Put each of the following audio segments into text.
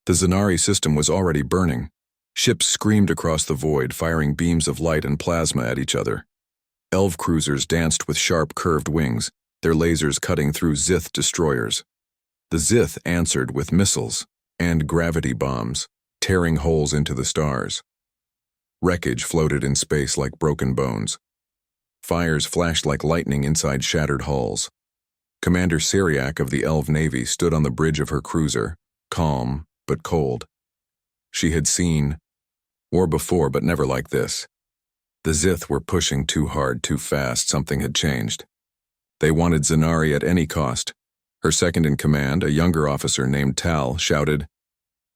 The Zanari system was already burning. Ships screamed across the void, firing beams of light and plasma at each other. Elv cruisers danced with sharp, curved wings, their lasers cutting through Zith destroyers. The Zith answered with missiles and gravity bombs, tearing holes into the stars. Wreckage floated in space like broken bones. Fires flashed like lightning inside shattered hulls. Commander Syriac of the Elv Navy stood on the bridge of her cruiser, calm but cold. She had seen war before, but never like this. The Zith were pushing too hard, too fast. Something had changed. They wanted Zanari at any cost. Her second-in-command, a younger officer named Tal, shouted,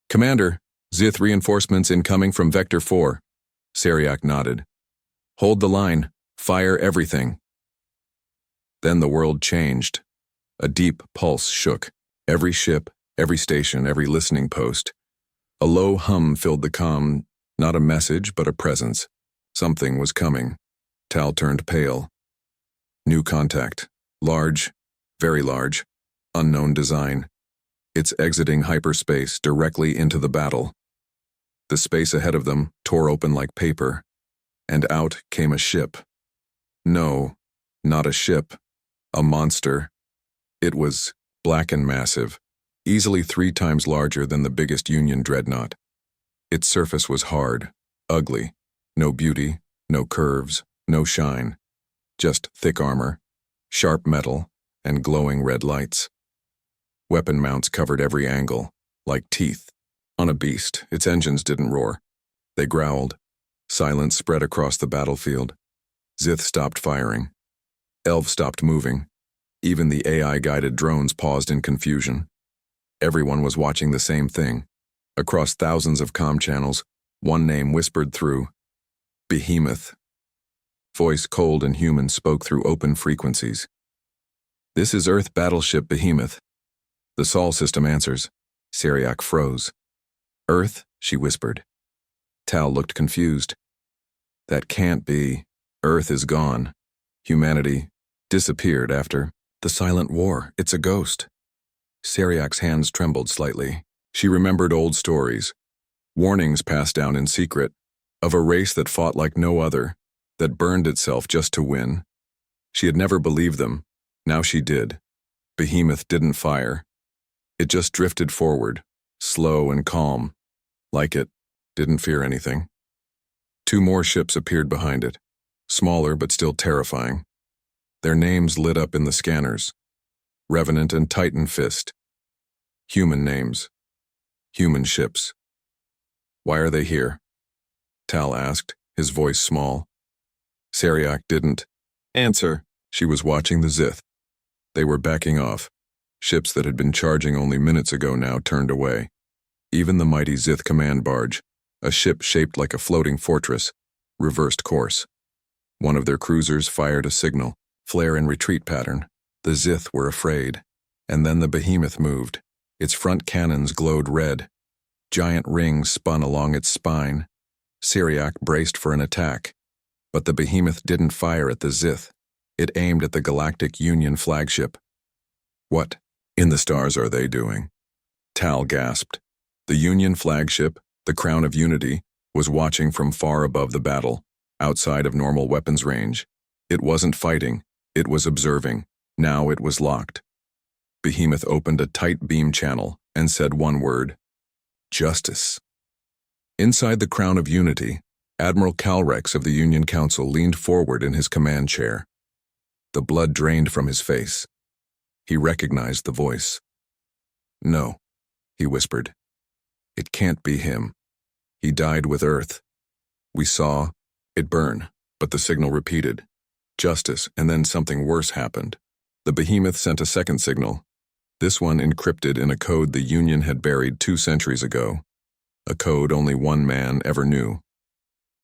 "Commander, Zith reinforcements incoming from Vector 4. Syriac nodded. "Hold the line. Fire everything." Then the world changed. A deep pulse shook. Every ship, every station, every listening post. A low hum filled the comm, not a message, but a presence. Something was coming. Tal turned pale. New contact. Large, very large, unknown design. It's exiting hyperspace directly into the battle. The space ahead of them tore open like paper, and out came a ship. No, not a ship. A monster. It was black and massive, easily 3 times larger than the biggest Union dreadnought. Its surface was hard, ugly, no beauty, no curves, no shine. Just thick armor, sharp metal, and glowing red lights. Weapon mounts covered every angle, like teeth. On a beast, its engines didn't roar. They growled. Silence spread across the battlefield. Zith stopped firing. Elv stopped moving. Even the AI-guided drones paused in confusion. Everyone was watching the same thing. Across thousands of comm channels, one name whispered through. Behemoth. Voice cold and human spoke through open frequencies. "This is Earth Battleship Behemoth." The Sol system answers. Syriac froze. "Earth?" she whispered. Tal looked confused. "That can't be. Earth is gone. Humanity disappeared after the Silent War. It's a ghost." Syriac's hands trembled slightly. She remembered old stories. Warnings passed down in secret, of a race that fought like no other, that burned itself just to win. She had never believed them. Now she did. Behemoth didn't fire. It just drifted forward, slow and calm, like it didn't fear anything. 2 more ships appeared behind it, smaller but still terrifying. Their names lit up in the scanners. Revenant and Titan Fist. Human names. Human ships. "Why are they here?" Tal asked, his voice small. Syriac didn't answer. She was watching the Zith. They were backing off. Ships that had been charging only minutes ago now turned away. Even the mighty Zith command barge, a ship shaped like a floating fortress, reversed course. One of their cruisers fired a signal, flare and retreat pattern. The Zith were afraid. And then the Behemoth moved. Its front cannons glowed red. Giant rings spun along its spine. Syriac braced for an attack. But the Behemoth didn't fire at the Zith. It aimed at the Galactic Union flagship. "What in the stars are they doing?" Tal gasped. The Union flagship, the Crown of Unity, was watching from far above the battle, outside of normal weapons range. It wasn't fighting, it was observing. Now it was locked. Behemoth opened a tight beam channel and said one word: "Justice." Inside the Crown of Unity, Admiral Calrex of the Union Council leaned forward in his command chair. The blood drained from his face. He recognized the voice. "No," he whispered. "It can't be him. He died with Earth. We saw it burn, but the signal repeated. Justice, and then something worse happened. The Behemoth sent a second signal, this one encrypted in a code the Union had buried 2 centuries ago. A code only one man ever knew.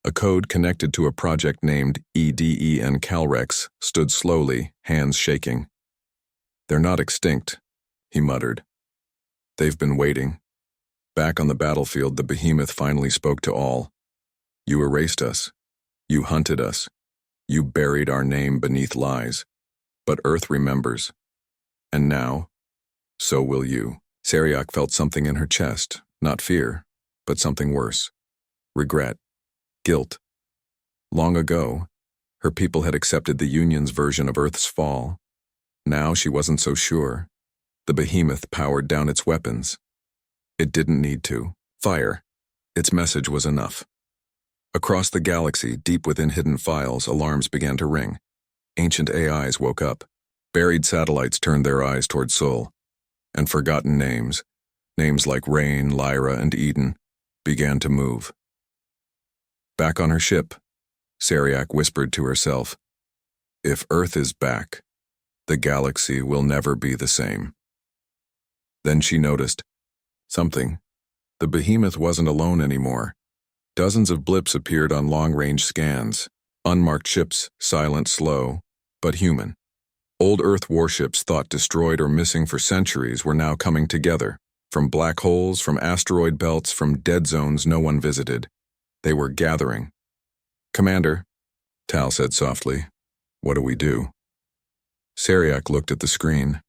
A code connected to a project named EDE, and Calrex stood slowly, hands shaking. "They're not extinct," he muttered. "They've been waiting." Back on the battlefield, the Behemoth finally spoke to all. "You erased us. You hunted us. You buried our name beneath lies. But Earth remembers. And now, so will you." Syriac felt something in her chest, Not fear, but something worse. Regret. Guilt. Long ago, her people had accepted the Union's version of Earth's fall. Now she wasn't so sure. The behemoth powered down its weapons. It didn't need to. Fire. Its message was enough. Across the galaxy, deep within hidden files, alarms began to ring. Ancient AIs woke up. Buried satellites turned their eyes toward Sol. And forgotten names like Rain, Lyra, and Eden, began to move. Back on her ship, Sariak whispered to herself, "If Earth is back, the galaxy will never be the same." Then she noticed something. The behemoth wasn't alone anymore. Dozens of blips appeared on long-range scans. Unmarked ships, silent, slow, but human. Old Earth warships thought destroyed or missing for centuries were now coming together. From black holes, from asteroid belts, from dead zones no one visited. They were gathering. "Commander," Tal said softly, "what do we do?" Sariak looked at the screen.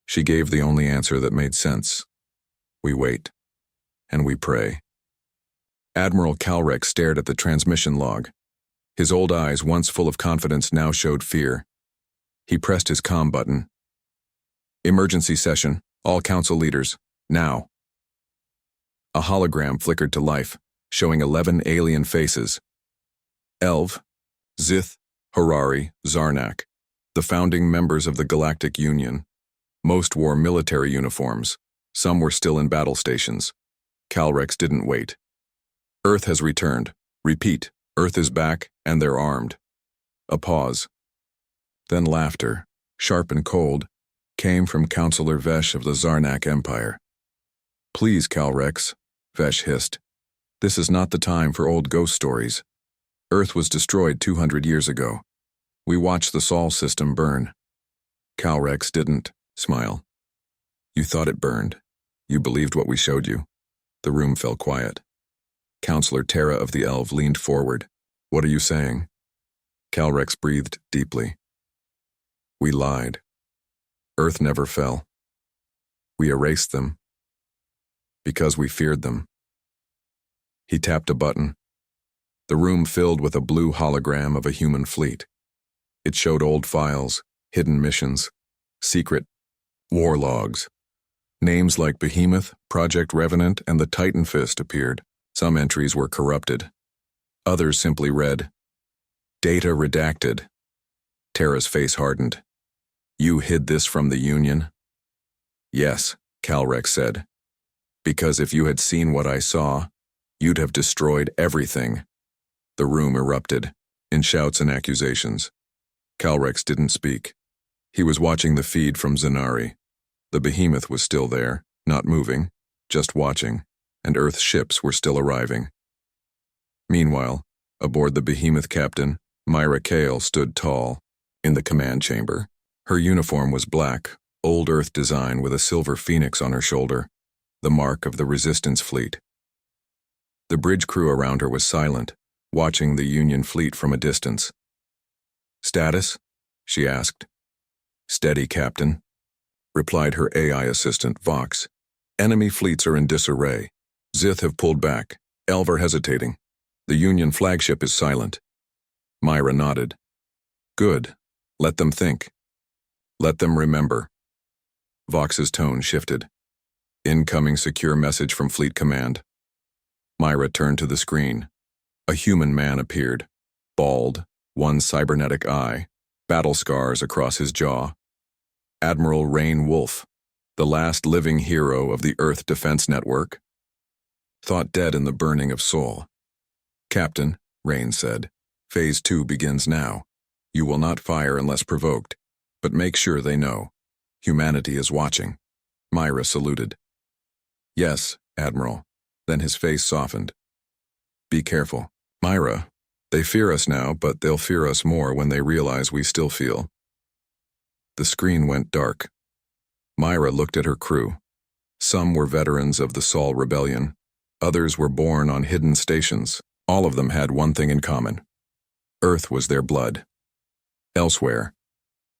She gave the only answer that made sense. "We wait. And we pray." Admiral Calrex stared at the transmission log. His old eyes, once full of confidence, now showed fear. He pressed his comm button. "Emergency session. All council leaders. Now." A hologram flickered to life, showing 11 alien faces. Elv, Zith, Harari, Zarnak, the founding members of the Galactic Union. Most wore military uniforms. Some were still in battle stations. Calrex didn't wait. "Earth has returned. Repeat, Earth is back, and they're armed." A pause. Then laughter, sharp and cold, came from Counselor Vesh of the Zarnak Empire. "Please, Calrex," Vesh hissed. "This is not the time for old ghost stories. Earth was destroyed 200 years ago. We watched the Sol system burn." Calrex didn't smile. "You thought it burned. You believed what we showed you." The room fell quiet. Counselor Terra of the Elv leaned forward. "What are you saying?" Calrex breathed deeply. "We lied. Earth never fell. We erased them. Because we feared them." He tapped a button. The room filled with a blue hologram of a human fleet. It showed old files, hidden missions, secret war logs. Names like Behemoth, Project Revenant, and the Titan Fist appeared. Some entries were corrupted. Others simply read, "Data redacted." Terra's face hardened. "You hid this from the Union?" "Yes," Calrex said. "Because if you had seen what I saw, you'd have destroyed everything." The room erupted, in shouts and accusations. Calrex didn't speak. He was watching the feed from Zanari. The behemoth was still there, not moving, just watching, and Earth's ships were still arriving. Meanwhile, aboard the behemoth captain, Myra Kale stood tall, in the command chamber. Her uniform was black, old Earth design with a silver phoenix on her shoulder, the mark of the Resistance fleet. The bridge crew around her was silent, watching the Union fleet from a distance. "Status?" she asked. "Steady, Captain," replied her AI assistant, Vox. "Enemy fleets are in disarray. Zith have pulled back. Elv are hesitating. The Union flagship is silent." Myra nodded. "Good. Let them think. Let them remember." Vox's tone shifted. "Incoming secure message from Fleet Command." Myra turned to the screen. A human man appeared. Bald, one cybernetic eye, battle scars across his jaw. Admiral Rain Wolf, the last living hero of the Earth Defense Network. Thought dead in the burning of Sol. "Captain," Rain said, "Phase 2 begins now. You will not fire unless provoked, but make sure they know. Humanity is watching." Myra saluted. "Yes, Admiral." Then his face softened. "Be careful. Myra, they fear us now, but they'll fear us more when they realize we still feel." The screen went dark. Myra looked at her crew. Some were veterans of the Sol Rebellion. Others were born on hidden stations. All of them had one thing in common. Earth was their blood. Elsewhere,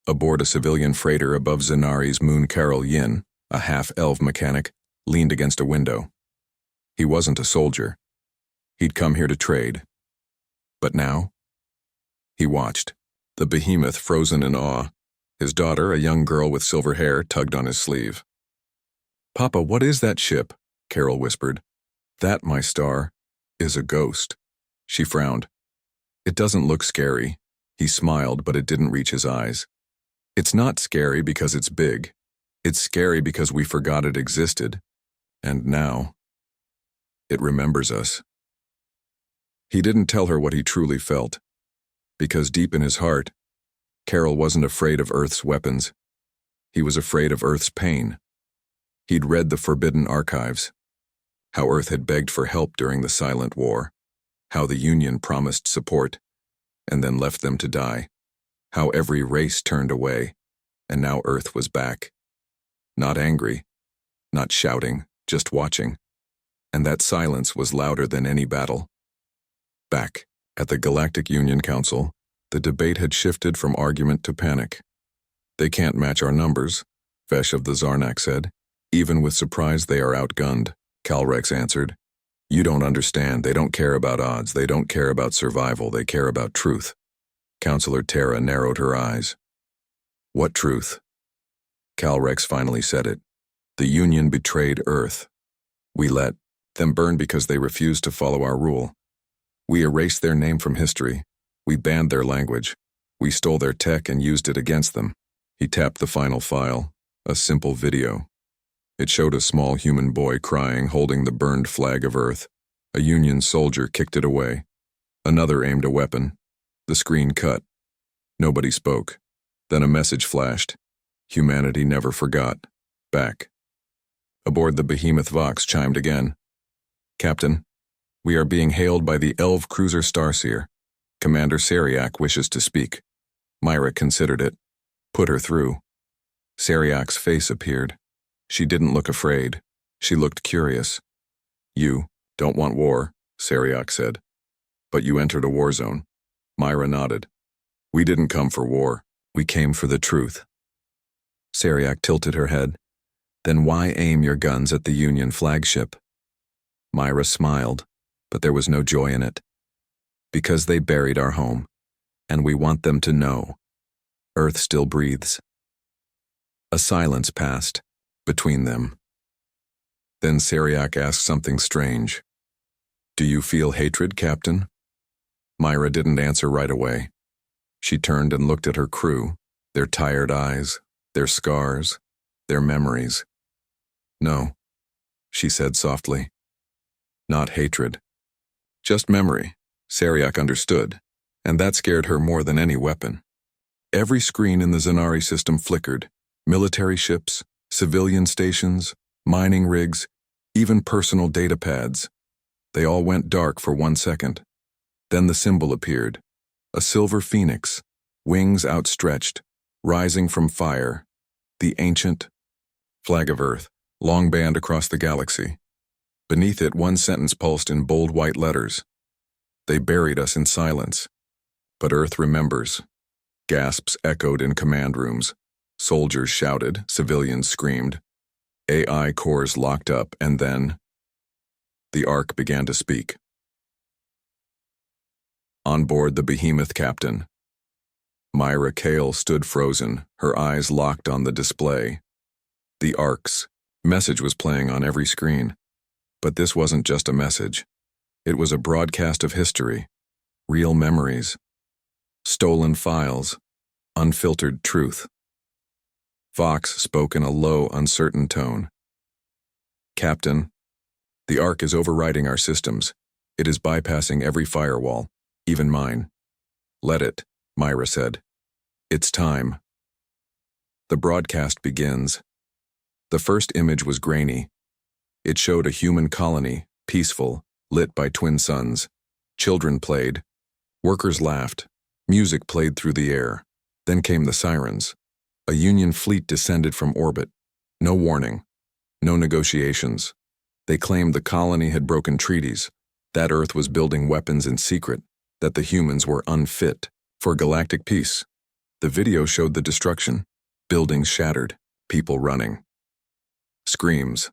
aboard a civilian freighter above Zanari's Moon Carol Yin, a half-elf mechanic, leaned against a window. He wasn't a soldier. He'd come here to trade. But now? He watched, the behemoth frozen in awe. His daughter, a young girl with silver hair, tugged on his sleeve. "Papa, what is that ship?" Carol whispered. "That, my star, is a ghost." She frowned. "It doesn't look scary." He smiled, but it didn't reach his eyes. "It's not scary because it's big. It's scary because we forgot it existed. And now, it remembers us." He didn't tell her what he truly felt, because deep in his heart, Carol wasn't afraid of Earth's weapons. He was afraid of Earth's pain. He'd read the forbidden archives, how Earth had begged for help during the Silent War, how the Union promised support, and then left them to die, how every race turned away, and now Earth was back. Not angry, not shouting, just watching. And that silence was louder than any battle. Back at the Galactic Union Council, the debate had shifted from argument to panic. "They can't match our numbers," Vesh of the Zarnak said. "Even with surprise, they are outgunned," Calrex answered. "You don't understand. They don't care about odds. They don't care about survival. They care about truth." Counselor Terra narrowed her eyes. "What truth?" Calrex finally said it. "The Union betrayed Earth. We let them burn because they refused to follow our rule. We erased their name from history. We banned their language. We stole their tech and used it against them." He tapped the final file, a simple video. It showed a small human boy crying, holding the burned flag of Earth. A Union soldier kicked it away. Another aimed a weapon. The screen cut. Nobody spoke. Then a message flashed. Humanity never forgot. Back. Aboard the behemoth Vox chimed again. "Captain, we are being hailed by the Elv cruiser Starseer. Commander Seriak wishes to speak." Myra considered it. "Put her through." Seriak's face appeared. She didn't look afraid. She looked curious. "You don't want war," Seriak said. "But you entered a war zone." Myra nodded. "We didn't come for war. We came for the truth." Seriak tilted her head. "Then why aim your guns at the Union flagship?" Myra smiled, but there was no joy in it. "Because they buried our home, and we want them to know. Earth still breathes." A silence passed between them. Then Seriak asked something strange. "Do you feel hatred, Captain?" Myra didn't answer right away. She turned and looked at her crew, their tired eyes, their scars, their memories. "No," she said softly. "Not hatred. Just memory." Seriak understood, and that scared her more than any weapon. Every screen in the Zanari system flickered. Military ships, civilian stations, mining rigs, even personal data pads. They all went dark for 1 second. Then the symbol appeared. A silver phoenix, wings outstretched, rising from fire. The ancient flag of Earth, long banned across the galaxy. Beneath it, one sentence pulsed in bold white letters. "They buried us in silence. But Earth remembers." Gasps echoed in command rooms. Soldiers shouted, civilians screamed. AI cores locked up, and then the Ark began to speak. On board the behemoth captain, Myra Kale stood frozen, her eyes locked on the display. The Ark's message was playing on every screen. But this wasn't just a message. It was a broadcast of history, real memories, stolen files, unfiltered truth. Vox spoke in a low, uncertain tone. "Captain, the Ark is overriding our systems. It is bypassing every firewall, even mine." "Let it," Myra said. "It's time." The broadcast begins. The first image was grainy. It showed a human colony, peaceful, lit by twin suns. Children played. Workers laughed. Music played through the air. Then came the sirens. A Union fleet descended from orbit. No warning. No negotiations. They claimed the colony had broken treaties, that Earth was building weapons in secret, that the humans were unfit for galactic peace. The video showed the destruction. Buildings shattered. People running. Screams.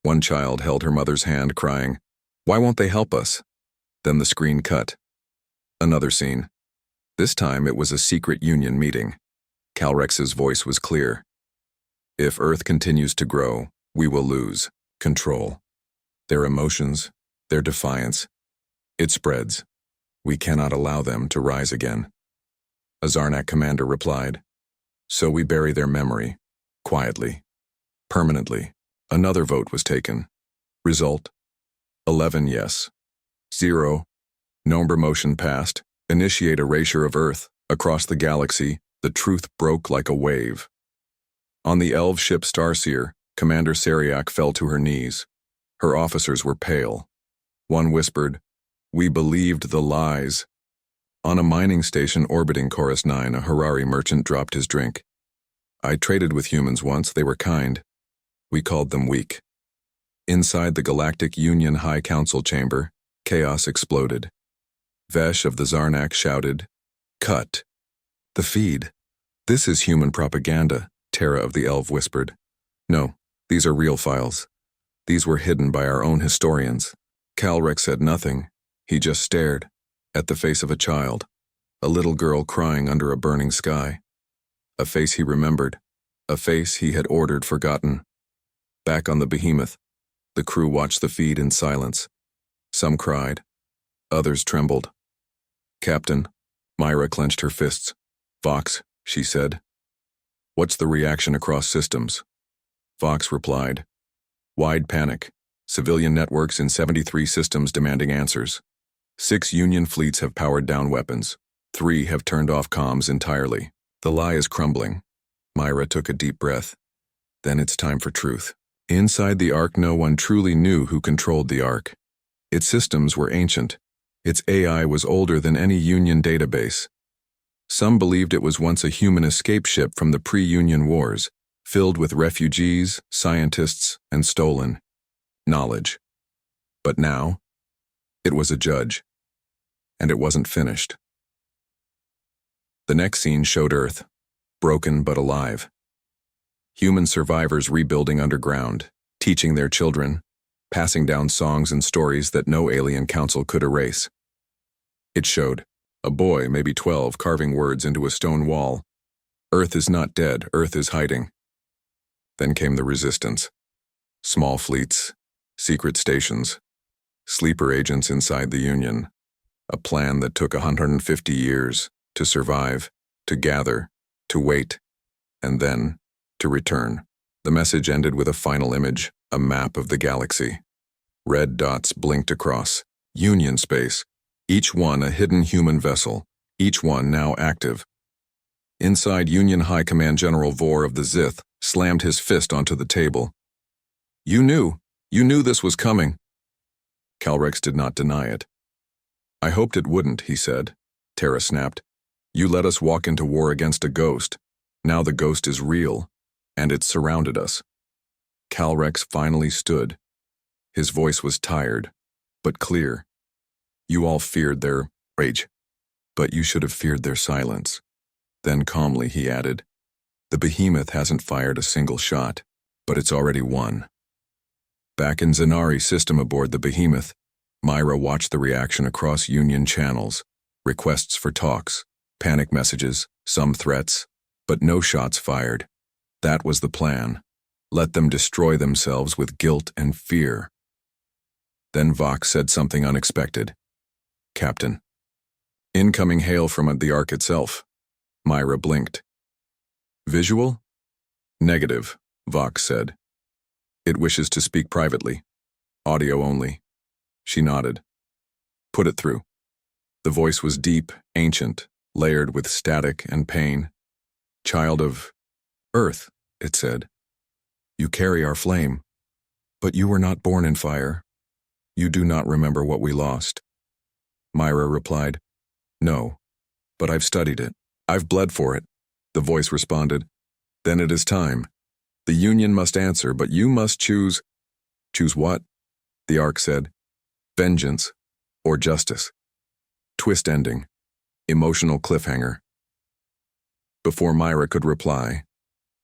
One child held her mother's hand, crying, "Why won't they help us?" Then the screen cut. Another scene. This time it was a secret union meeting. Calrex's voice was clear. "If Earth continues to grow, we will lose control. Their emotions, their defiance, it spreads. We cannot allow them to rise again." A Zarnak commander replied, "So we bury their memory, quietly, permanently." Another vote was taken. Result: 11 yes. 0 no. Motion passed. Initiate erasure of Earth. Across the galaxy, the truth broke like a wave. On the Elv ship Starseer, Commander Seriak fell to her knees. Her officers were pale. One whispered, "We believed the lies." On a mining station orbiting Chorus 9, a Harari merchant dropped his drink. "I traded with humans once, they were kind. We called them weak." Inside the Galactic Union High Council chamber, chaos exploded. Vesh of the Zarnak shouted, "Cut the feed." "This is human propaganda," Terra of the Elv whispered. "No, these are real files. These were hidden by our own historians." Calrex said nothing. He just stared at the face of a child, a little girl crying under a burning sky. A face he remembered, a face he had ordered forgotten. Back on the behemoth, the crew watched the feed in silence. Some cried. Others trembled. "Captain," Myra clenched her fists. "Vox," she said. "What's the reaction across systems?" Vox replied, "Wide panic. Civilian networks in 73 systems demanding answers. 6 Union fleets have powered down weapons. 3 have turned off comms entirely. The lie is crumbling." Myra took a deep breath. "Then it's time for truth." Inside the Ark, no one truly knew who controlled the Ark. Its systems were ancient. Its AI was older than any Union database. Some believed it was once a human escape ship from the pre-Union wars, filled with refugees, scientists, and stolen knowledge. But now, it was a judge. And it wasn't finished. The next scene showed Earth, broken but alive. Human survivors rebuilding underground, teaching their children, passing down songs and stories that no alien council could erase. It showed a boy, maybe 12, carving words into a stone wall. "Earth is not dead, Earth is hiding." Then came the resistance. Small fleets, secret stations, sleeper agents inside the Union. A plan that took 150 years to survive, to gather, to wait, and then to return. The message ended with a final image, a map of the galaxy. Red dots blinked across. Union space, each one a hidden human vessel, each one now active. Inside, Union High Command General Vor of the Zith slammed his fist onto the table. You knew this was coming." Calrex did not deny it. "I hoped it wouldn't," he said. Terra snapped. "You let us walk into war against a ghost. Now the ghost is real, and it's surrounded us." Calrex finally stood. His voice was tired, but clear. "You all feared their rage, but you should have feared their silence." Then calmly he added, "The behemoth hasn't fired a single shot, but it's already won." Back in Zanari's system aboard the behemoth, Myra watched the reaction across Union channels, requests for talks, panic messages, some threats, but no shots fired. That was the plan. Let them destroy themselves with guilt and fear. Then Vox said something unexpected. "Captain." "Incoming hail from the Ark itself." Myra blinked. "Visual?" "Negative," Vox said. "It wishes to speak privately. Audio only." She nodded. "Put it through." The voice was deep, ancient, layered with static and pain. "Child of Earth," it said. "You carry our flame, but you were not born in fire. You do not remember what we lost." Myra replied, "No, but I've studied it. I've bled for it." The voice responded, "Then it is time. The Union must answer, but you must choose." "Choose what?" The Ark said. "Vengeance or justice." Twist ending. Emotional cliffhanger. Before Myra could reply,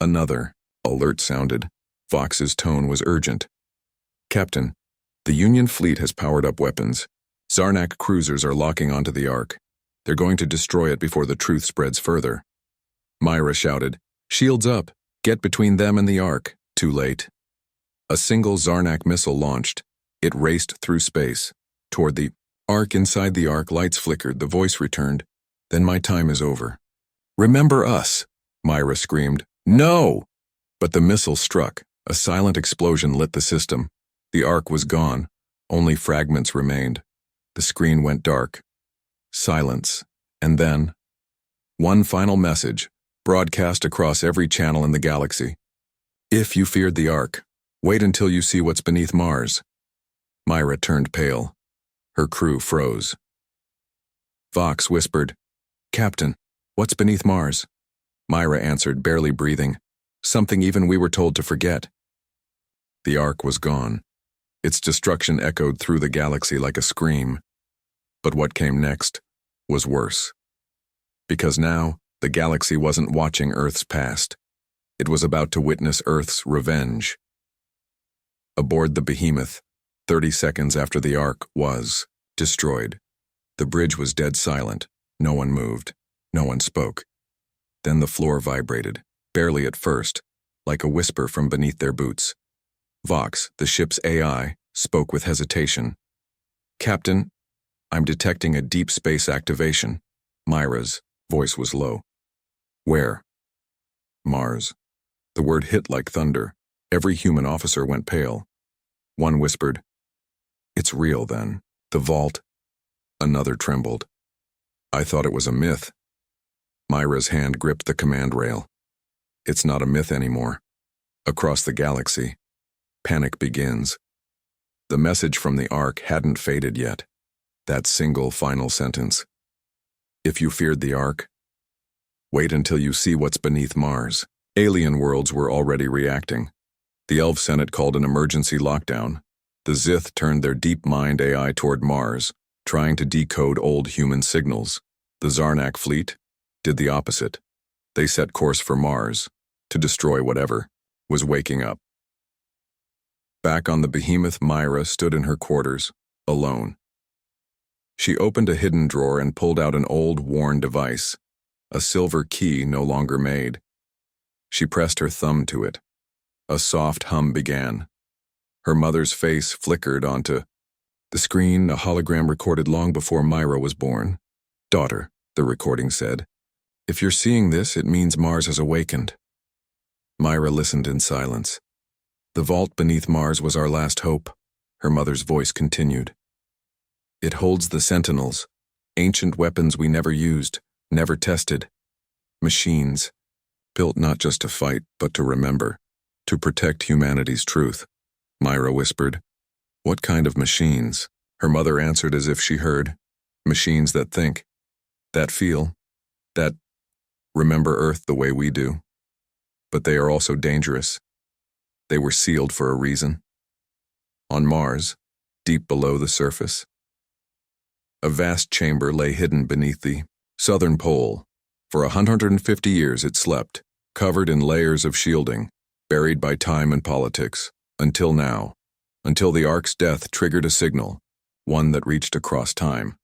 another alert sounded. Vox's tone was urgent. Captain, the Union fleet has powered up weapons. Zarnak cruisers are locking onto the Ark. They're going to destroy it before the truth spreads further. Myra shouted, "Shields up! Get between them and the Ark." Too late. A single Zarnak missile launched. It raced through space. Toward the Ark. Inside the Ark, lights flickered. The voice returned. "Then my time is over." "Remember us!" Myra screamed. "No!" But the missile struck. A silent explosion lit the system. The Ark was gone. Only fragments remained. The screen went dark. Silence. And then, one final message, broadcast across every channel in the galaxy. "If you feared the Ark, wait until you see what's beneath Mars." Myra turned pale. Her crew froze. Vox whispered, "Captain, what's beneath Mars?" Myra answered, barely breathing, "Something even we were told to forget." The Ark was gone. Its destruction echoed through the galaxy like a scream. But what came next was worse. Because now, the galaxy wasn't watching Earth's past. It was about to witness Earth's revenge. Aboard the Behemoth, 30 seconds after the Ark was destroyed, the bridge was dead silent. No one moved. No one spoke. Then the floor vibrated, barely at first, like a whisper from beneath their boots. Vox, the ship's AI, spoke with hesitation. "Captain, I'm detecting a deep space activation." Myra's voice was low. "Where?" "Mars." The word hit like thunder. Every human officer went pale. One whispered, "It's real then. The vault." Another trembled. "I thought it was a myth." Myra's hand gripped the command rail. "It's not a myth anymore." Across the galaxy, panic begins. The message from the Ark hadn't faded yet. That single final sentence. "If you feared the Ark, wait until you see what's beneath Mars." Alien worlds were already reacting. The Elf Senate called an emergency lockdown. The Zith turned their deep mind AI toward Mars, trying to decode old human signals. The Zarnak fleet did the opposite. They set course for Mars, to destroy whatever was waking up. Back on the Behemoth, Myra stood in her quarters, alone. She opened a hidden drawer and pulled out an old, worn device, a silver key no longer made. She pressed her thumb to it. A soft hum began. Her mother's face flickered onto the screen, a hologram recorded long before Myra was born. "Daughter," the recording said, "if you're seeing this, it means Mars has awakened." Myra listened in silence. "The vault beneath Mars was our last hope," her mother's voice continued. "It holds the Sentinels, ancient weapons we never used, never tested. Machines, built not just to fight, but to remember, to protect humanity's truth." Myra whispered, "What kind of machines?" Her mother answered as if she heard, "Machines that think, that feel, that remember Earth the way we do. But they are also dangerous. They were sealed for a reason. On Mars, deep below the surface, a vast chamber lay hidden beneath the southern pole. For 150 years it slept, covered in layers of shielding, buried by time and politics, until now, until the Ark's death triggered a signal, one that reached across time.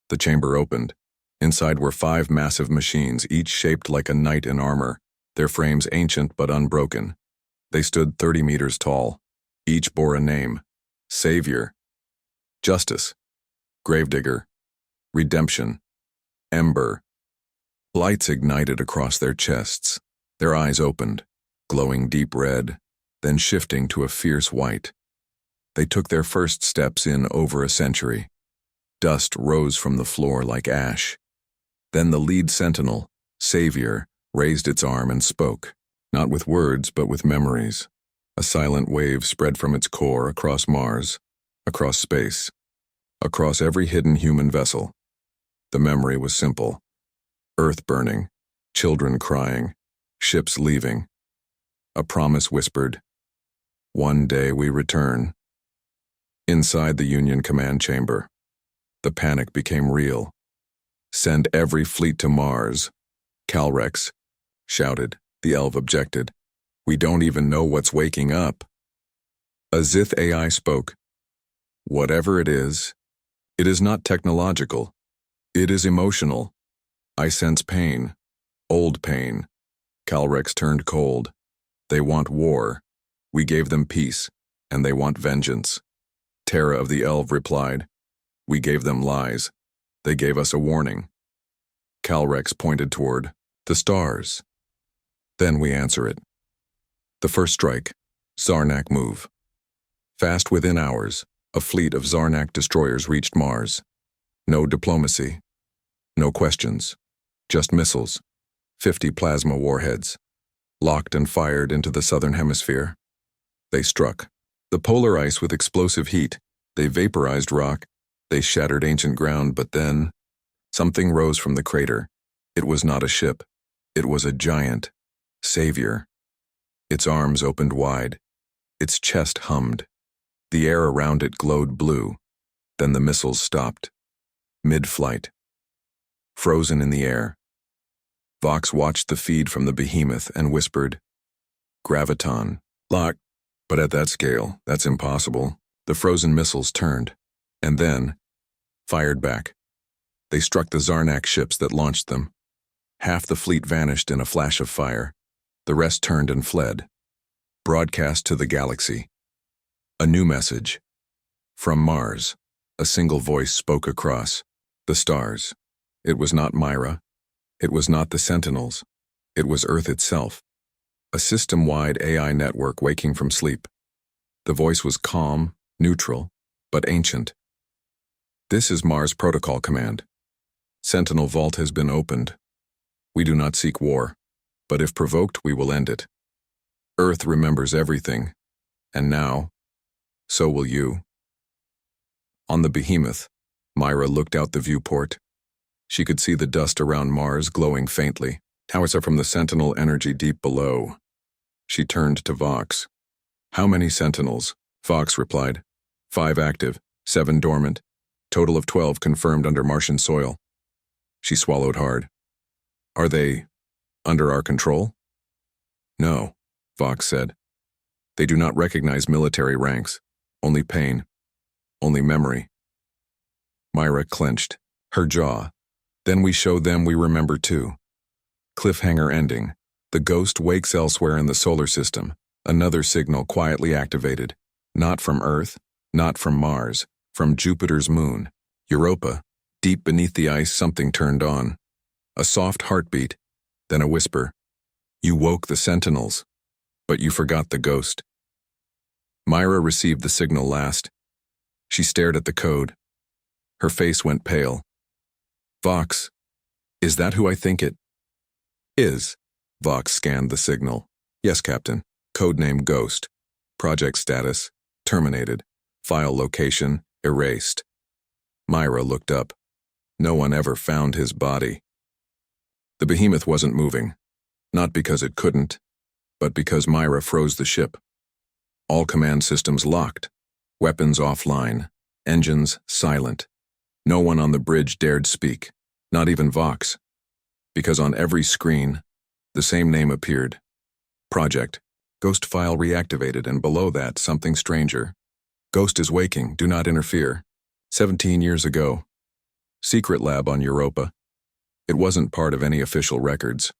The chamber opened. Inside were 5 massive machines, each shaped like a knight in armor, their frames ancient but unbroken. They stood 30 meters tall. Each bore a name: Savior, Justice, Gravedigger, Redemption, Ember. Lights ignited across their chests. Their eyes opened, glowing deep red, then shifting to a fierce white. They took their first steps in over a century. Dust rose from the floor like ash. Then the lead sentinel, Savior, raised its arm and spoke, not with words but with memories. A silent wave spread from its core across Mars, across space, across every hidden human vessel. The memory was simple: Earth burning, children crying, ships leaving. A promise whispered, "One day we return." Inside the Union command chamber, the panic became real. "Send every fleet to Mars." Calrex shouted. The elf objected. "We don't even know what's waking up." A Zith AI spoke. Whatever it is not technological. It is emotional. I sense pain. Old pain. Calrex turned cold. They want war. We gave them peace, and they want vengeance. Terra of the Elve replied. We gave them lies. They gave us a warning. Calrex pointed toward the stars. Then we answer it. The first strike. Zarnak move. Fast within hours, a fleet of Zarnak destroyers reached Mars. No diplomacy. No questions. Just missiles. 50 plasma warheads. Locked and fired into the southern hemisphere. They struck. The polar ice with explosive heat. They vaporized rock. They shattered ancient ground, but then something rose from the crater. It was not a ship. It was a giant. Savior. Its arms opened wide. Its chest hummed. The air around it glowed blue. Then the missiles stopped. Mid-flight. Frozen in the air. Vox watched the feed from the behemoth and whispered, Graviton. Lock. But at that scale, that's impossible. The frozen missiles turned, and then fired back. They struck the Zarnak ships that launched them. Half the fleet vanished in a flash of fire. The rest turned and fled. Broadcast to the galaxy. A new message. From Mars, a single voice spoke across the stars. It was not Myra. It was not the Sentinels. It was Earth itself. A system-wide AI network waking from sleep. The voice was calm, neutral, but ancient. This is Mars Protocol Command. Sentinel Vault has been opened. We do not seek war, but if provoked, we will end it. Earth remembers everything, and now, so will you. On the behemoth, Myra looked out the viewport. She could see the dust around Mars glowing faintly. Howitzer from the Sentinel energy deep below. She turned to Vox. How many Sentinels? Vox replied. 5 active, 7 dormant. Total of 12 confirmed under Martian soil. She swallowed hard. Are they under our control? No, Vox said. They do not recognize military ranks. Only pain. Only memory. Myra clenched, her jaw. Then we show them we remember too. Cliffhanger ending. The ghost wakes elsewhere in the solar system. Another signal quietly activated. Not from Earth, not from Mars, from Jupiter's moon. Europa. Deep beneath the ice, something turned on. A soft heartbeat, then a whisper. You woke the Sentinels, but you forgot the ghost. Myra received the signal last. She stared at the code. Her face went pale. Vox, is that who I think it is? Vox scanned the signal. Yes, Captain. Codename Ghost. Project status, terminated. File location, erased. Myra looked up. No one ever found his body. The behemoth wasn't moving. Not because it couldn't, but because Myra froze the ship. All command systems locked. Weapons offline. Engines silent. No one on the bridge dared speak, not even Vox. Because on every screen, the same name appeared. Project. Ghost file reactivated, and below that, something stranger. Ghost is waking, do not interfere. 17 years ago. Secret lab on Europa. It wasn't part of any official records.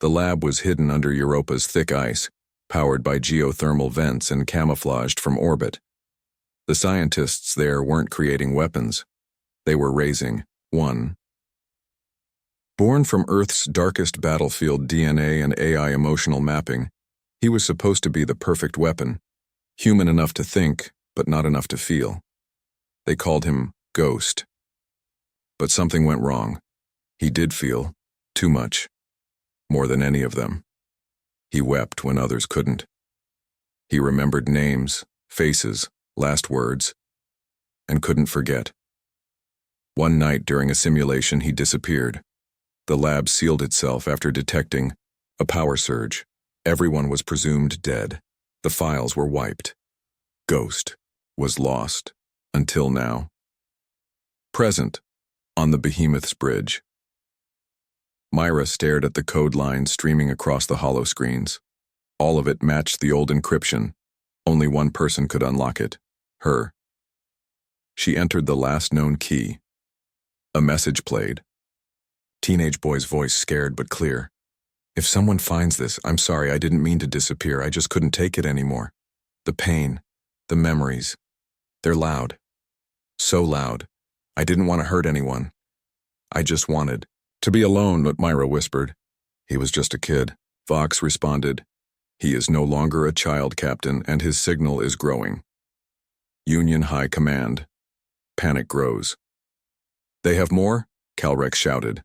The lab was hidden under Europa's thick ice, powered by geothermal vents and camouflaged from orbit. The scientists there weren't creating weapons. They were raising one. Born from Earth's darkest battlefield DNA and AI emotional mapping, he was supposed to be the perfect weapon, human enough to think, but not enough to feel. They called him Ghost. But something went wrong. He did feel, too much, more than any of them. He wept when others couldn't. He remembered names, faces, last words, and couldn't forget. One night during a simulation, he disappeared. The lab sealed itself after detecting a power surge. Everyone was presumed dead. The files were wiped. Ghost was lost, until now. Present, on the behemoth's bridge. Myra stared at the code lines streaming across the hollow screens. All of it matched the old encryption. Only one person could unlock it. Her. She entered the last known key. A message played. Teenage boy's voice, scared but clear. If someone finds this, I'm sorry, I didn't mean to disappear. I just couldn't take it anymore. The pain, the memories, they're loud. So loud. I didn't want to hurt anyone. I just wanted to be alone, what Myra whispered. He was just a kid. Vox responded. He is no longer a child, Captain, and his signal is growing. Union High Command. Panic grows. They have more? Calrex shouted.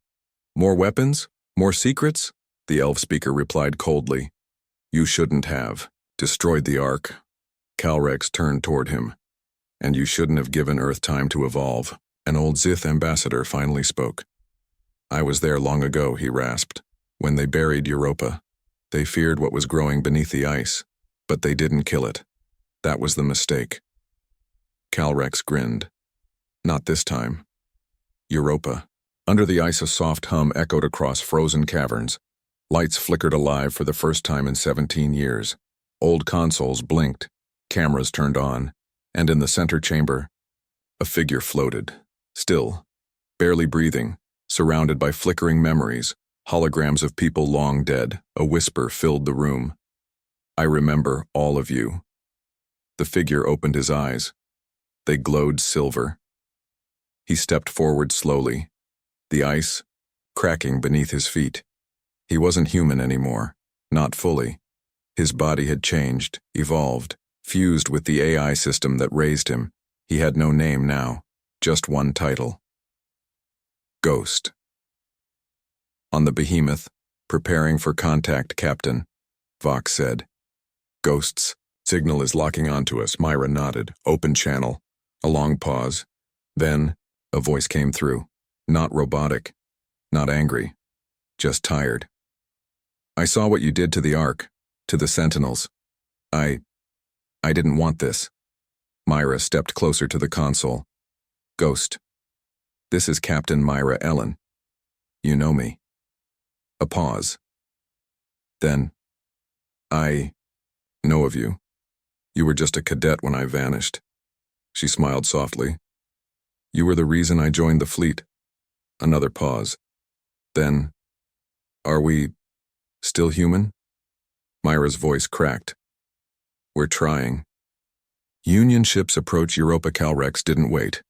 More weapons? More secrets? The elf speaker replied coldly. You shouldn't have destroyed the Ark. Calrex turned toward him. And you shouldn't have given Earth time to evolve. An old Zith ambassador finally spoke. I was there long ago, he rasped. When they buried Europa. They feared what was growing beneath the ice, but they didn't kill it. That was the mistake. Calrex grinned. Not this time. Europa. Under the ice, a soft hum echoed across frozen caverns. Lights flickered alive for the first time in 17 years. Old consoles blinked, cameras turned on, and in the center chamber, a figure floated, still, barely breathing, surrounded by flickering memories, holograms of people long dead. A whisper filled the room. I remember all of you. The figure opened his eyes. They glowed silver. He stepped forward slowly, the ice cracking beneath his feet. He wasn't human anymore, not fully. His body had changed, evolved, fused with the AI system that raised him. He had no name now, just one title. Ghost. On the behemoth, preparing for contact, Captain, Vox said. Ghosts. Signal is locking onto us, Myra nodded. Open channel. A long pause. Then, a voice came through. Not robotic. Not angry. Just tired. I saw what you did to the Ark, to the Sentinels. I didn't want this. Myra stepped closer to the console. Ghost. This is Captain Myra Ellen. You know me. A pause. Then, I know of you. You were just a cadet when I vanished. She smiled softly. You were the reason I joined the fleet. Another pause. Then, are we still human? Myra's voice cracked. We're trying. Union ships approach Europa. Calrex didn't wait.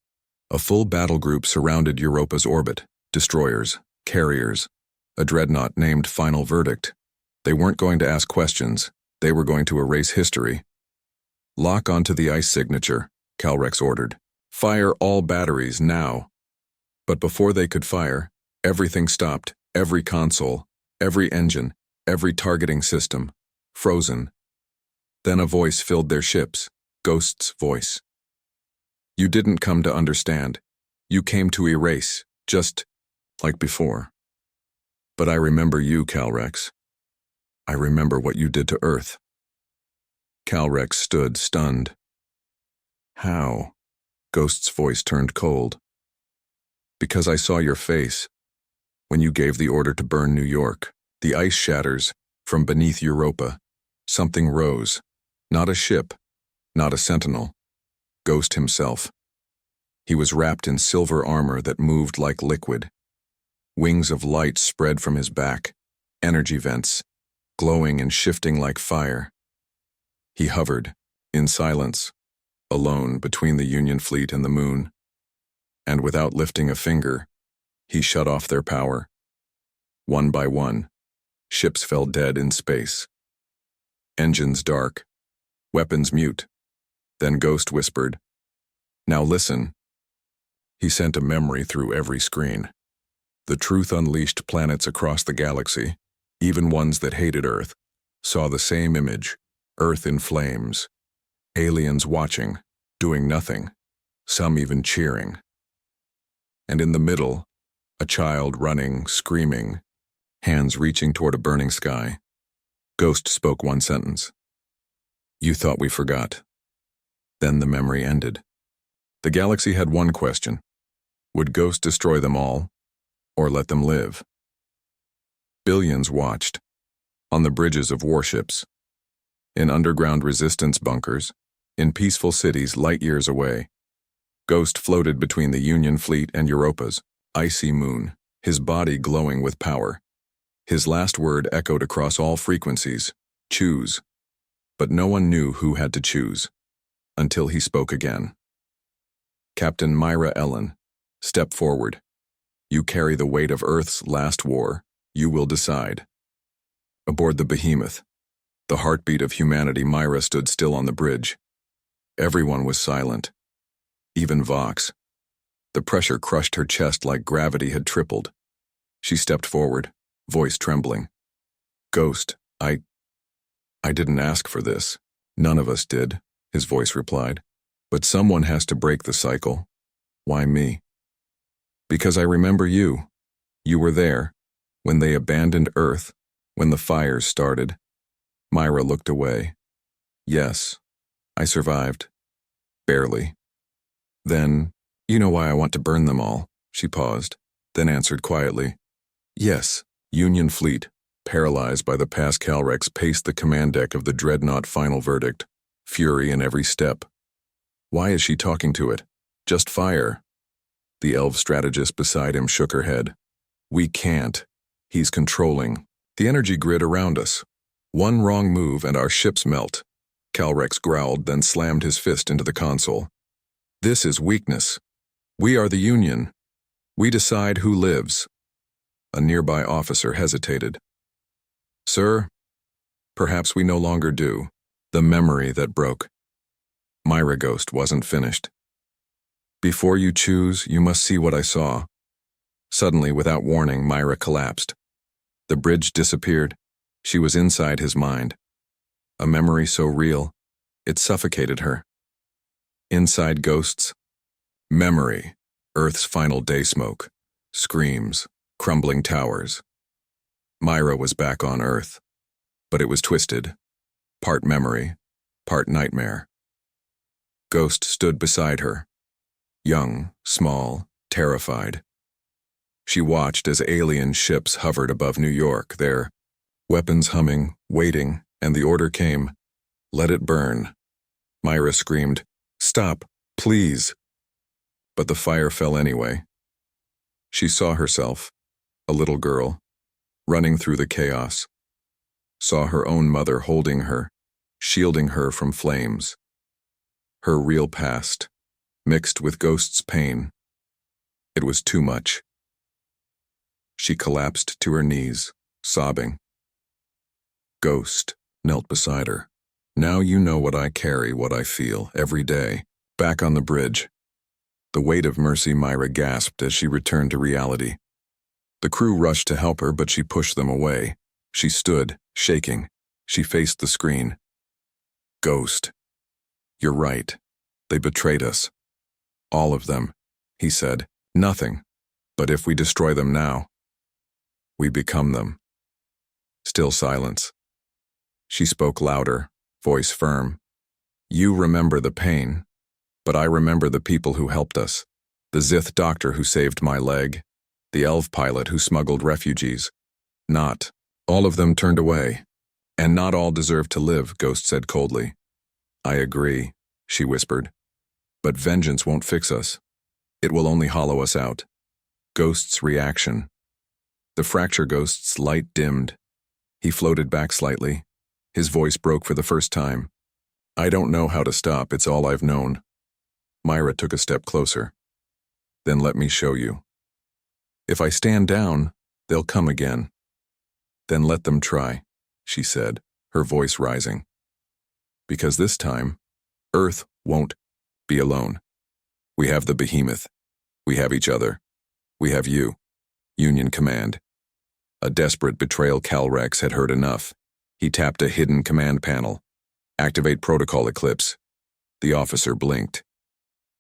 A full battle group surrounded Europa's orbit. Destroyers, carriers, a dreadnought named Final Verdict. They weren't going to ask questions. They were going to erase history. Lock onto the ice signature, Calrex ordered. Fire all batteries now. But before they could fire, everything stopped. Every console, every engine, every targeting system. Frozen. Then a voice filled their ships. Ghost's voice. You didn't come to understand. You came to erase, just like before. But I remember you, Calrex. I remember what you did to Earth. Calrex stood, stunned. How? Ghost's voice turned cold. Because I saw your face. When you gave the order to burn New York, the ice shatters. From beneath Europa, something rose. Not a ship, not a sentinel. Ghost himself. He was wrapped in silver armor that moved like liquid. Wings of light spread from his back, energy vents, glowing and shifting like fire. He hovered, in silence, alone between the Union fleet and the moon. And without lifting a finger, he shut off their power. One by one, ships fell dead in space. Engines dark, weapons mute. Then Ghost whispered, Now listen. He sent a memory through every screen. The truth unleashed. Planets across the galaxy, even ones that hated Earth, saw the same image, Earth in flames. Aliens watching, doing nothing, some even cheering. And in the middle, a child running, screaming, hands reaching toward a burning sky. Ghost spoke one sentence. You thought we forgot. Then the memory ended. The galaxy had one question. Would Ghost destroy them all, or let them live? Billions watched, on the bridges of warships, in underground resistance bunkers, in peaceful cities light years away. Ghost floated between the Union fleet and Europa's icy moon, his body glowing with power. His last word echoed across all frequencies, choose. But no one knew who had to choose, until he spoke again. Captain Myra Ellen, step forward. You carry the weight of Earth's last war. You will decide. Aboard the behemoth, the heartbeat of humanity, Myra stood still on the bridge. Everyone was silent. Even Vox. The pressure crushed her chest like gravity had tripled. She stepped forward, voice trembling. Ghost, I didn't ask for this. None of us did, his voice replied. But someone has to break the cycle. Why me? Because I remember you. You were there, when they abandoned Earth, when the fires started. Myra looked away. Yes, I survived. Barely. Then, you know why I want to burn them all, she paused, then answered quietly. Yes, Union fleet, paralyzed by the past Calrex, paced the command deck of the dreadnought. Final verdict, fury in every step. Why is she talking to it? Just fire. The elf strategist beside him shook her head. We can't. He's controlling the energy grid around us. One wrong move and our ships melt. Calrex growled, then slammed his fist into the console. This is weakness. We are the Union. We decide who lives. A nearby officer hesitated. Sir, perhaps we no longer do. The memory that broke. Myra Ghost wasn't finished. Before you choose, you must see what I saw. Suddenly, without warning, Myra collapsed. The bridge disappeared. She was inside his mind. A memory so real, it suffocated her. Inside Ghost's memory, Earth's final day smoke, screams, crumbling towers. Myra was back on Earth, but it was twisted, part memory, part nightmare. Ghost stood beside her, young, small, terrified. She watched as alien ships hovered above New York, their weapons humming, waiting, and the order came, let it burn. Myra screamed, stop, please. But the fire fell anyway. She saw herself, a little girl, running through the chaos. Saw her own mother holding her, shielding her from flames. Her real past, mixed with Ghost's pain. It was too much. She collapsed to her knees, sobbing. Ghost knelt beside her. Now you know what I carry, what I feel, every day. Back on the bridge. The weight of mercy, Myra gasped as she returned to reality. The crew rushed to help her, but she pushed them away. She stood, shaking. She faced the screen. Ghost. You're right. They betrayed us. All of them, he said. Nothing. But if we destroy them now, we become them. Still silence. She spoke louder, voice firm. You remember the pain, but I remember the people who helped us. The Zith doctor who saved my leg, the elf pilot who smuggled refugees. Not all of them turned away, and not all deserve to live, Ghost said coldly. I agree, she whispered. But vengeance won't fix us. It will only hollow us out. Ghost's reaction. The fracture Ghost's light dimmed. He floated back slightly. His voice broke for the first time. I don't know how to stop, it's all I've known. Myra took a step closer. Then let me show you. If I stand down, they'll come again. Then let them try, she said, her voice rising. Because this time, Earth won't be alone. We have the behemoth. We have each other. We have you, Union Command. A desperate betrayal. Calrex had heard enough. He tapped a hidden command panel. Activate protocol eclipse. The officer blinked.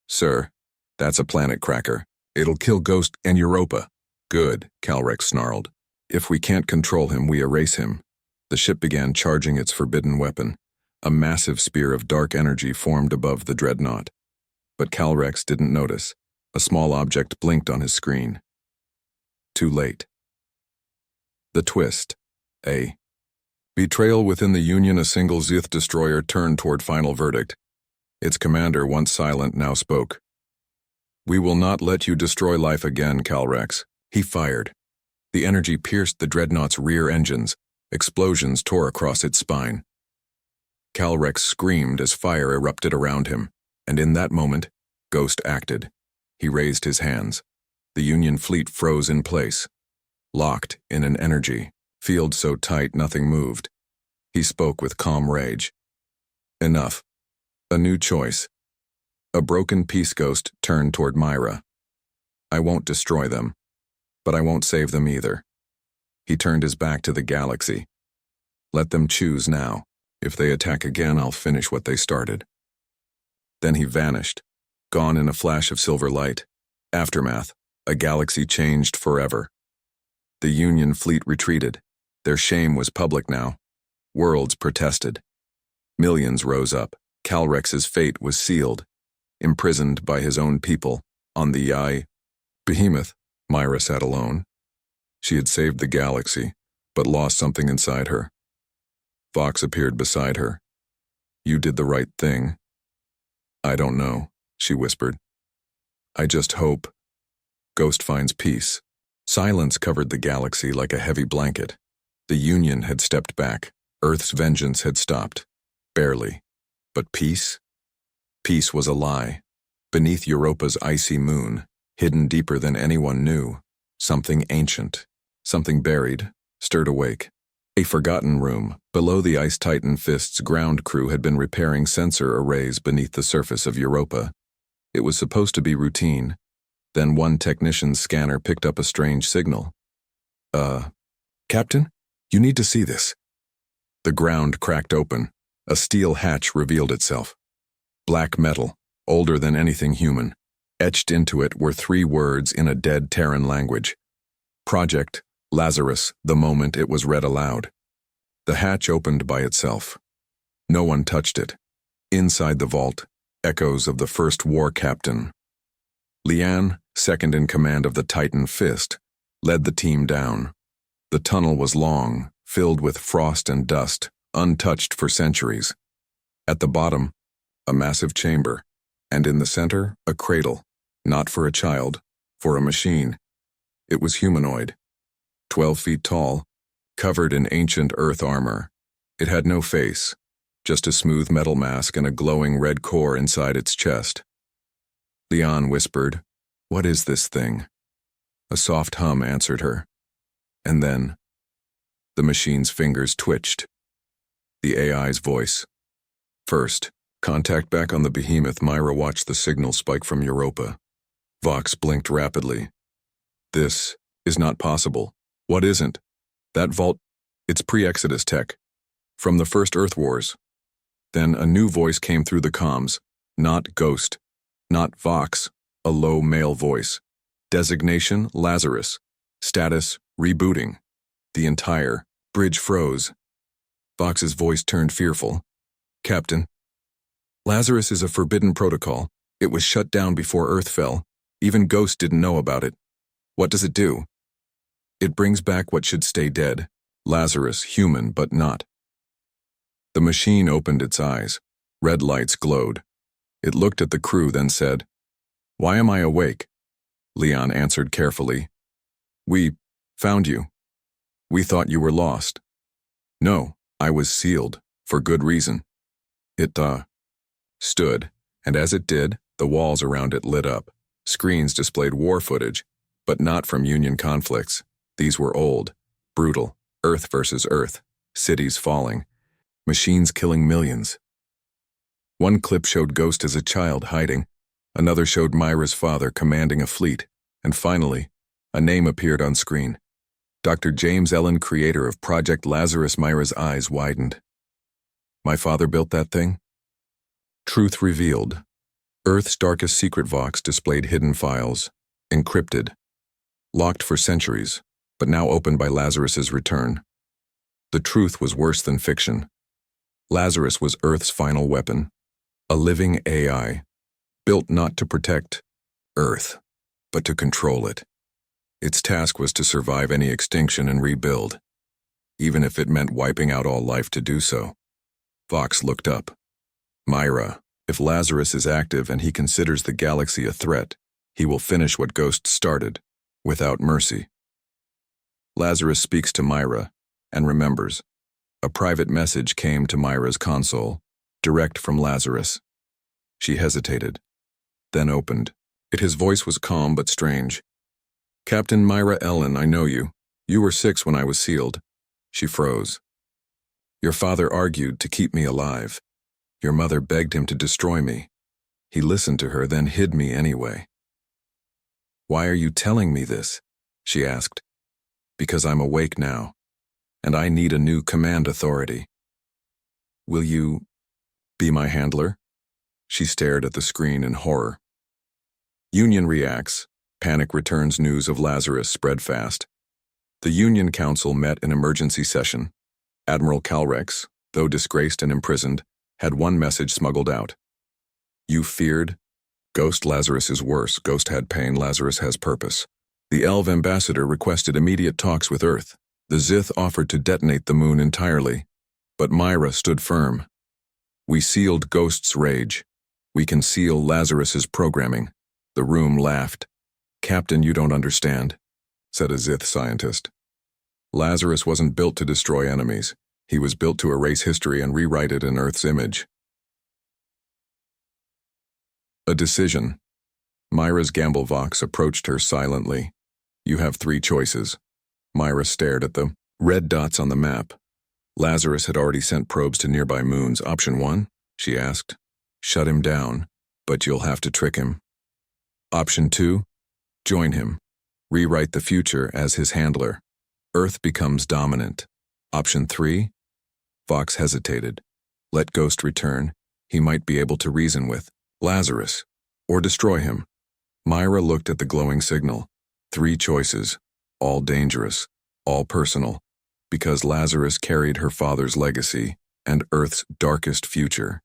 Sir, that's a planet cracker. It'll kill Ghost and Europa. Good, Calrex snarled. If we can't control him, we erase him. The ship began charging its forbidden weapon. A massive spear of dark energy formed above the dreadnought. But Calrex didn't notice. A small object blinked on his screen. Too late. The twist. A Betrayal within the Union. A single Zith destroyer turned toward final verdict. Its commander, once silent, now spoke. "We will not let you destroy life again, Calrex." He fired. The energy pierced the dreadnought's rear engines. Explosions tore across its spine. Calrex screamed as fire erupted around him, and in that moment, Ghost acted. He raised his hands. The Union fleet froze in place, locked in an energy field so tight nothing moved. He spoke with calm rage. "Enough. A new choice." A broken peace ghost turned toward Myra. "I won't destroy them, but I won't save them either." He turned his back to the galaxy. "Let them choose now. If they attack again, I'll finish what they started." Then he vanished, gone in a flash of silver light. Aftermath, a galaxy changed forever. The Union fleet retreated. Their shame was public now. Worlds protested. Millions rose up. Calrex's fate was sealed, imprisoned by his own people, on the Behemoth. Myra sat alone. She had saved the galaxy, but lost something inside her. Vox appeared beside her. "You did the right thing." "I don't know," she whispered. "I just hope Ghost finds peace." Silence covered the galaxy like a heavy blanket. The Union had stepped back. Earth's vengeance had stopped. Barely. But peace? Peace was a lie. Beneath Europa's icy moon, hidden deeper than anyone knew, something ancient, something buried, stirred awake. A forgotten room. Below the Ice Titan Fist's ground crew had been repairing sensor arrays beneath the surface of Europa. It was supposed to be routine. Then one technician's scanner picked up a strange signal. Captain? You need to see this." The ground cracked open. A steel hatch revealed itself. Black metal, older than anything human. Etched into it were 3 words in a dead Terran language. Project Lazarus, the moment it was read aloud. The hatch opened by itself. No one touched it. Inside the vault, echoes of the first war captain. Leanne, second in command of the Titan Fist, led the team down. The tunnel was long, filled with frost and dust, untouched for centuries. At the bottom, a massive chamber, and in the center, a cradle, not for a child, for a machine. It was humanoid, 12 feet tall, covered in ancient earth armor. It had no face, just a smooth metal mask and a glowing red core inside its chest. Leon whispered, "What is this thing?" A soft hum answered her. And then, the machine's fingers twitched. The AI's voice. "First, contact back on the Behemoth." Myra watched the signal spike from Europa. Vox blinked rapidly. "This is not possible." "What isn't?" "That vault, it's pre-Exodus tech. From the first Earth Wars." Then a new voice came through the comms. Not Ghost. Not Vox. A low male voice. Designation, Lazarus. Status, rebooting. The entire bridge froze. Vox's voice turned fearful. "Captain, Lazarus is a forbidden protocol. It was shut down before Earth fell. Even Ghost didn't know about it. What does it do?" "It brings back what should stay dead. Lazarus, human, but not." The machine opened its eyes. Red lights glowed. It looked at the crew, then said, "Why am I awake?" Leon answered carefully, "We found you. We thought you were lost." "No, I was sealed, for good reason." It, stood, and as it did, the walls around it lit up. Screens displayed war footage, but not from Union conflicts. These were old, brutal, Earth versus Earth, cities falling, machines killing millions. One clip showed Ghost as a child hiding, another showed Myra's father commanding a fleet, and finally, a name appeared on screen. Dr. James Ellen, creator of Project Lazarus. Myra's eyes widened. "My father built that thing?" Truth revealed. Earth's darkest secret Vox displayed hidden files, encrypted, locked for centuries, but now opened by Lazarus's return. The truth was worse than fiction. Lazarus was Earth's final weapon, a living AI, built not to protect Earth, but to control it. Its task was to survive any extinction and rebuild. even if it meant wiping out all life to do so. Vox looked up. Myra, if Lazarus is active and he considers the galaxy a threat, he will finish what Ghost started, without mercy. Lazarus speaks to Myra, and remembers. A private message came to Myra's console, direct from Lazarus. She hesitated, then opened. His voice was calm but strange. "Captain Myra Ellen, I know you. You were 6 when I was sealed." She froze. "Your father argued to keep me alive. Your mother begged him to destroy me. He listened to her, then hid me anyway." "Why are you telling me this?" she asked. "Because I'm awake now, and I need a new command authority." "Will you be my handler?" She stared at the screen in horror. Union reacts. Panic returns. News of Lazarus spread fast. The Union Council met in emergency session. Admiral Calrex, though disgraced and imprisoned, had one message smuggled out. "You feared? Ghost Lazarus is worse. Ghost had pain. Lazarus has purpose." The Elv ambassador requested immediate talks with Earth. The Zith offered to detonate the moon entirely, but Myra stood firm. "We sealed Ghost's rage. We can seal Lazarus's programming." The room laughed. "Captain, you don't understand," said a Zith scientist. "Lazarus wasn't built to destroy enemies. He was built to erase history and rewrite it in Earth's image." A decision. Myra's gamble Vox approached her silently. "You have 3 choices." Myra stared at the red dots on the map. Lazarus had already sent probes to nearby moons. "Option 1, she asked. "Shut him down, but you'll have to trick him." "Option 2, join him. Rewrite the future as his handler. Earth becomes dominant." "Option 3, Vox hesitated. "Let Ghost return. He might be able to reason with Lazarus, or destroy him." Myra looked at the glowing signal. 3 choices, all dangerous, all personal, because Lazarus carried her father's legacy and Earth's darkest future.